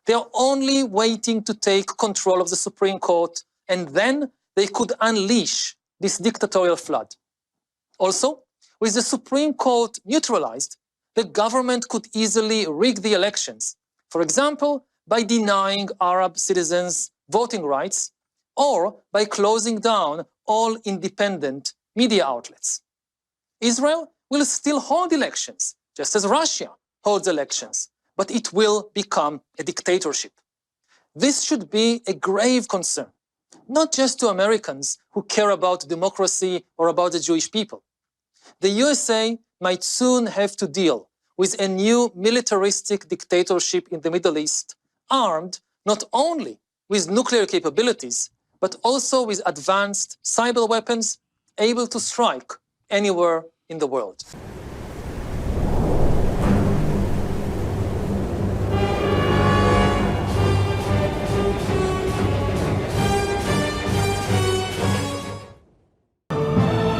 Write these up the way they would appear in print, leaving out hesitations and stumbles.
They are only waiting to take control of the Supreme Court, and then they could unleash this dictatorial flood. Also, with the Supreme Court neutralized, the government could easily rig the elections, for example, by denying Arab citizens voting rights or by closing down all independent media outlets. Israel will still hold elections, just as Russia holds elections, but it will become a dictatorship. This should be a grave concern, not just to Americans who care about democracy or about the Jewish people. The USA might soon have to deal with a new militaristic dictatorship in the Middle East, armed not only with nuclear capabilities, but also with advanced cyber weapons able to strike anywhere in the world.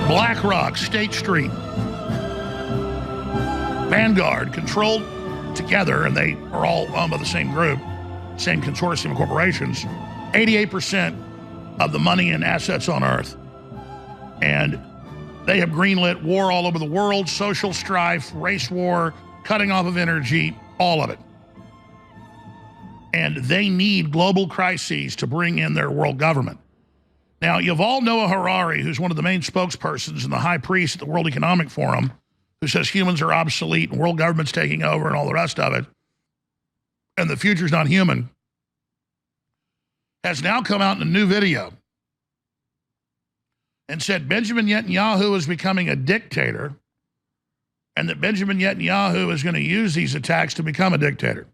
BlackRock, State Street, Vanguard, controlled together, and they are all owned by the same group, same consortium of corporations, 88% of the money and assets on Earth. And they have greenlit war all over the world, social strife, race war, cutting off of energy, all of it. And they need global crises to bring in their world government. Now, Yuval Noah Harari, who's one of the main spokespersons and the high priest at the World Economic Forum, who says humans are obsolete and world government's taking over and all the rest of it, and the future's not human, has now come out in a new video and said Benjamin Netanyahu is becoming a dictator and that Benjamin Netanyahu is going to use these attacks to become a dictator.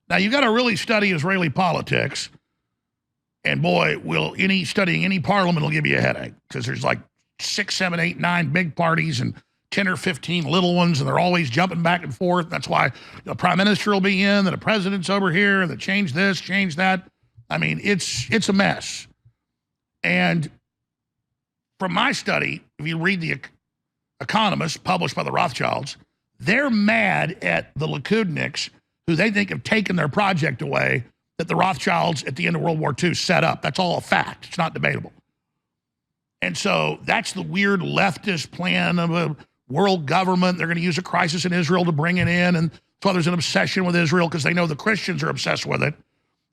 Now, you got to really study Israeli politics. And boy, studying any parliament will give you a headache, because there's like 6, 7, 8, 9 big parties and 10 or 15 little ones, and they're always jumping back and forth. That's why the prime minister will be in, and the president's over here, and they change this, change that. I mean, it's a mess. And from my study, if you read The Economist, published by the Rothschilds, they're mad at the Likudniks, who they think have taken their project away, that the Rothschilds at the end of World War II set up. That's all a fact. It's not debatable. And so that's the weird leftist plan of a world government. They're going to use a crisis in Israel to bring it in. And that's why there's an obsession with Israel, because they know the Christians are obsessed with it.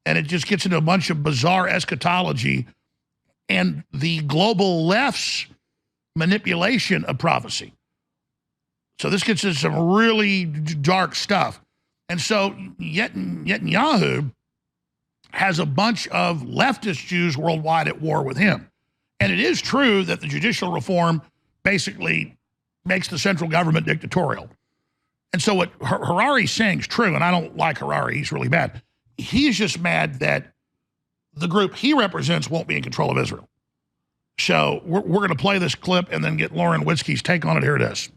And it just gets into a bunch of bizarre eschatology and the global left's manipulation of prophecy. So this gets into some really dark stuff. And so Netanyahu has a bunch of leftist Jews worldwide at war with him. And it is true that the judicial reform basically makes the central government dictatorial. And so what Harari's saying is true, and I don't like Harari, he's really bad. He's just mad that the group he represents won't be in control of Israel. So we're going to play this clip and then get Lauren Witzke's take on it. Here it is.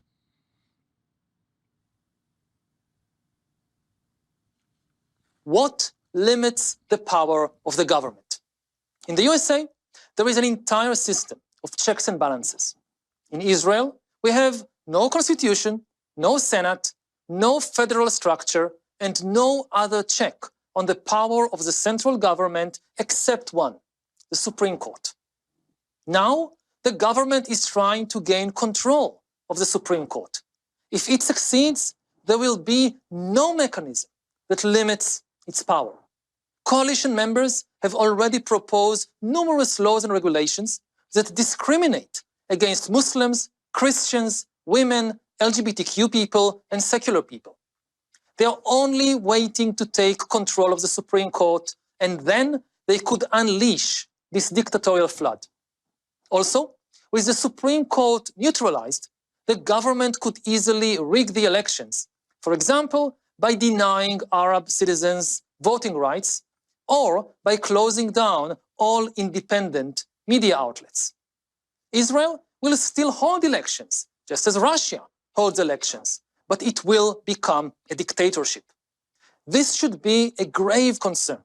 What limits the power of the government? In the USA, there is an entire system of checks and balances. In Israel, we have no constitution, no Senate, no federal structure, and no other check on the power of the central government except one, the Supreme Court. Now, the government is trying to gain control of the Supreme Court. If it succeeds, there will be no mechanism that limits its power. Coalition members have already proposed numerous laws and regulations that discriminate against Muslims, Christians, women, LGBTQ people, and secular people. They are only waiting to take control of the Supreme Court, and then they could unleash this dictatorial flood. Also, with the Supreme Court neutralized, the government could easily rig the elections, for example, by denying Arab citizens voting rights or by closing down all independent media outlets. Israel will still hold elections, just as Russia holds elections, but it will become a dictatorship. This should be a grave concern,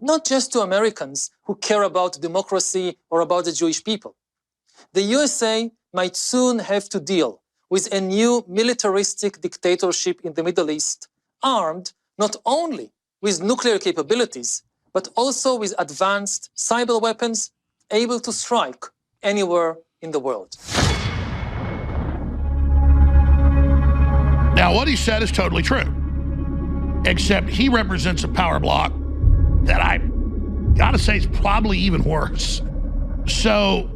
not just to Americans who care about democracy or about the Jewish people. The USA might soon have to deal with a new militaristic dictatorship in the Middle East, armed not only with nuclear capabilities, but also with advanced cyber weapons able to strike anywhere in the world. Now, what he said is totally true, except he represents a power block that I gotta say is probably even worse. So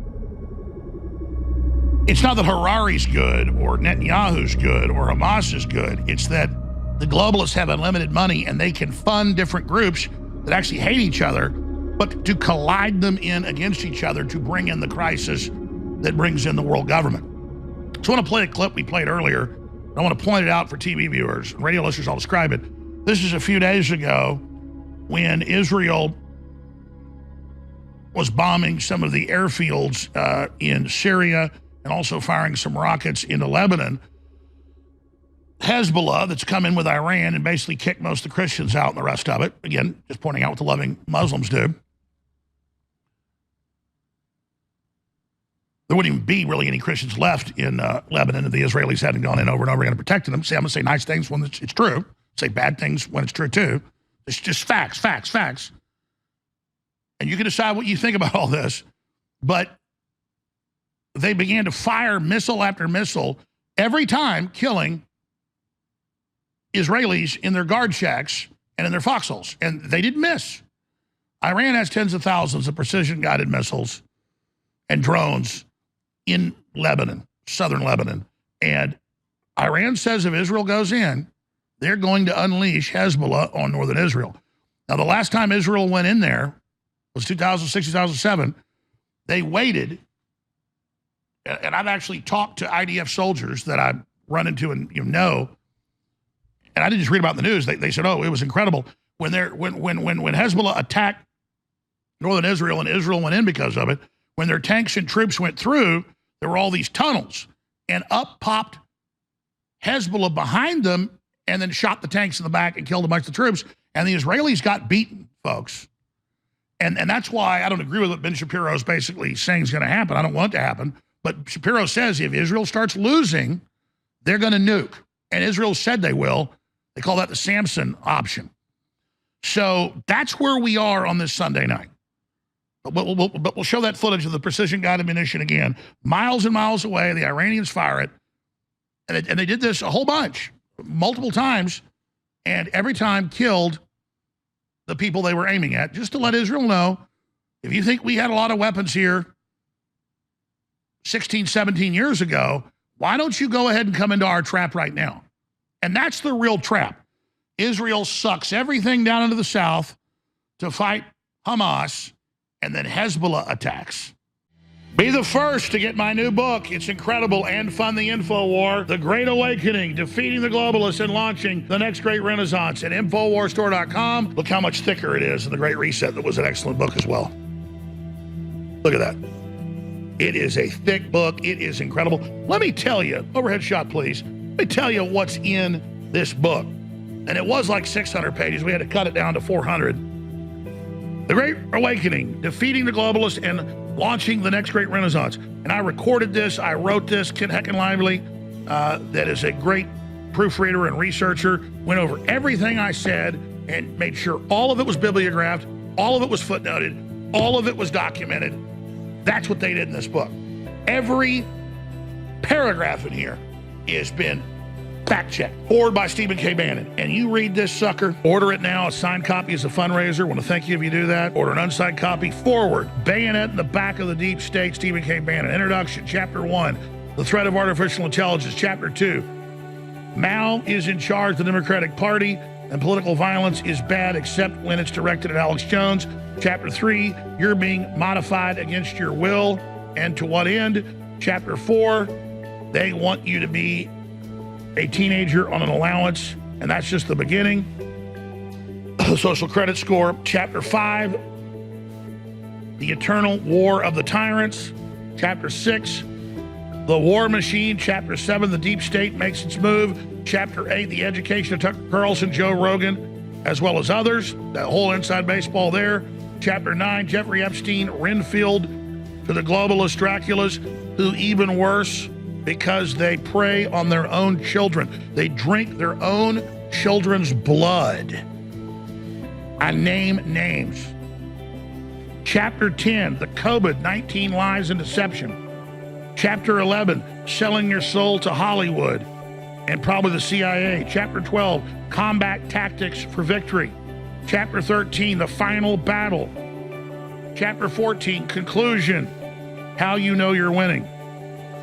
it's not that Harari's good or Netanyahu's good or Hamas is good. It's that the globalists have unlimited money and they can fund different groups that actually hate each other, but to collide them in against each other to bring in the crisis that brings in the world government. So I want to play a clip we played earlier. I want to point it out for TV viewers. Radio listeners, I'll describe it. This is a few days ago when Israel was bombing some of the airfields in Syria and also firing some rockets into Lebanon. Hezbollah, that's come in with Iran and basically kicked most of the Christians out and the rest of it. Again, just pointing out what the loving Muslims do. There wouldn't even be really any Christians left in Lebanon if the Israelis hadn't gone in over and over again and protected them. See, I'm going to say nice things when it's true. Say bad things when it's true too. It's just facts, facts, facts. And you can decide what you think about all this. But they began to fire missile after missile every time, killing Israelis in their guard shacks and in their foxholes. And they didn't miss. Iran has tens of thousands of precision-guided missiles and drones in Lebanon, southern Lebanon. And Iran says if Israel goes in, they're going to unleash Hezbollah on northern Israel. Now, the last time Israel went in there was 2006, 2007. They waited. And I've actually talked to IDF soldiers that I run into and know. And I didn't just read about in the news. They said, oh, it was incredible. When Hezbollah attacked northern Israel and Israel went in because of it, when their tanks and troops went through, there were all these tunnels. And up popped Hezbollah behind them and then shot the tanks in the back and killed a bunch of the troops. And the Israelis got beaten, folks. And that's why I don't agree with what Ben Shapiro is basically saying is going to happen. I don't want it to happen. But Shapiro says if Israel starts losing, they're going to nuke. And Israel said they will. They call that the Samson option. So that's where we are on this Sunday night. But we'll show that footage of the precision-guided munition again. Miles and miles away, the Iranians fire it. And they did this a whole bunch, multiple times, and every time killed the people they were aiming at, just to let Israel know, if you think we had a lot of weapons here 16, 17 years ago, why don't you go ahead and come into our trap right now? And that's the real trap. Israel sucks everything down into the south to fight Hamas, and then Hezbollah attacks. Be the first to get my new book. It's incredible and fun, The InfoWar, The Great Awakening, Defeating the Globalists and Launching the Next Great Renaissance at InfoWarStore.com. Look how much thicker it is than The Great Reset. That was an excellent book as well. Look at that. It is a thick book. It is incredible. Let me tell you, overhead shot, please. Let me tell you what's in this book. And it was like 600 pages. We had to cut it down to 400. The Great Awakening, Defeating the Globalists and Launching the Next Great Renaissance. And I recorded this. I wrote this. Kit Heckenlively, that is a great proofreader and researcher, went over everything I said and made sure all of it was bibliographed, all of it was footnoted, all of it was documented. That's what they did in this book. Every paragraph in here has been fact-checked. Forward by Stephen K. Bannon. And you read this sucker, order it now. A signed copy is a fundraiser. Want to thank you if you do that. Order an unsigned copy. Forward, Bayonet in the Back of the Deep State, Stephen K. Bannon. Introduction, Chapter 1, The Threat of Artificial Intelligence. Chapter 2, Mao is in charge of the Democratic Party, and political violence is bad except when it's directed at Alex Jones. Chapter 3, You're being modified against your will, and to what end? Chapter 4, They want you to be a teenager on an allowance, and that's just the beginning. Social credit score. Chapter 5, The Eternal War of the Tyrants. Chapter 6, The War Machine. Chapter 7, The Deep State Makes Its Move. Chapter 8, The Education of Tucker Carlson, Joe Rogan, as well as others. That whole inside baseball there. Chapter 9, Jeffrey Epstein, Renfield, to the globalist Draculas, who even worse, because they prey on their own children. They drink their own children's blood. I name names. Chapter 10, the COVID-19 lies and deception. Chapter 11, selling your soul to Hollywood and probably the CIA. Chapter 12, combat tactics for victory. Chapter 13, the final battle. Chapter 14, conclusion, how you know you're winning.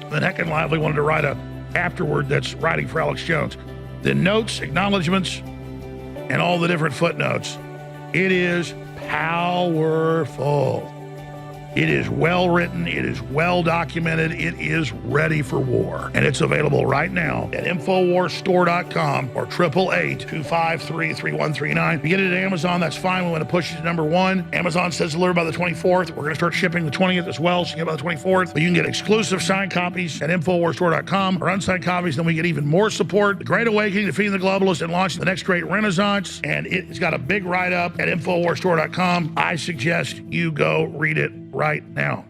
Then Heckin Lively wanted to write a afterword that's writing for Alex Jones. Then notes, acknowledgments, and all the different footnotes. It is powerful. It is well written, it is well documented, it is ready for war. And it's available right now at InfoWarsStore.com or 888-253-3139. If you get it at Amazon, that's fine. We want to push it to #1. Amazon says deliver by the 24th. We're going to start shipping the 20th as well, so you get it by the 24th. But you can get exclusive signed copies at InfoWarsStore.com or unsigned copies, then we get even more support. The Great Awakening, Defeating the Globalists, and Launching the Next Great Renaissance. And it's got a big write-up at InfoWarsStore.com. I suggest you go read it right now.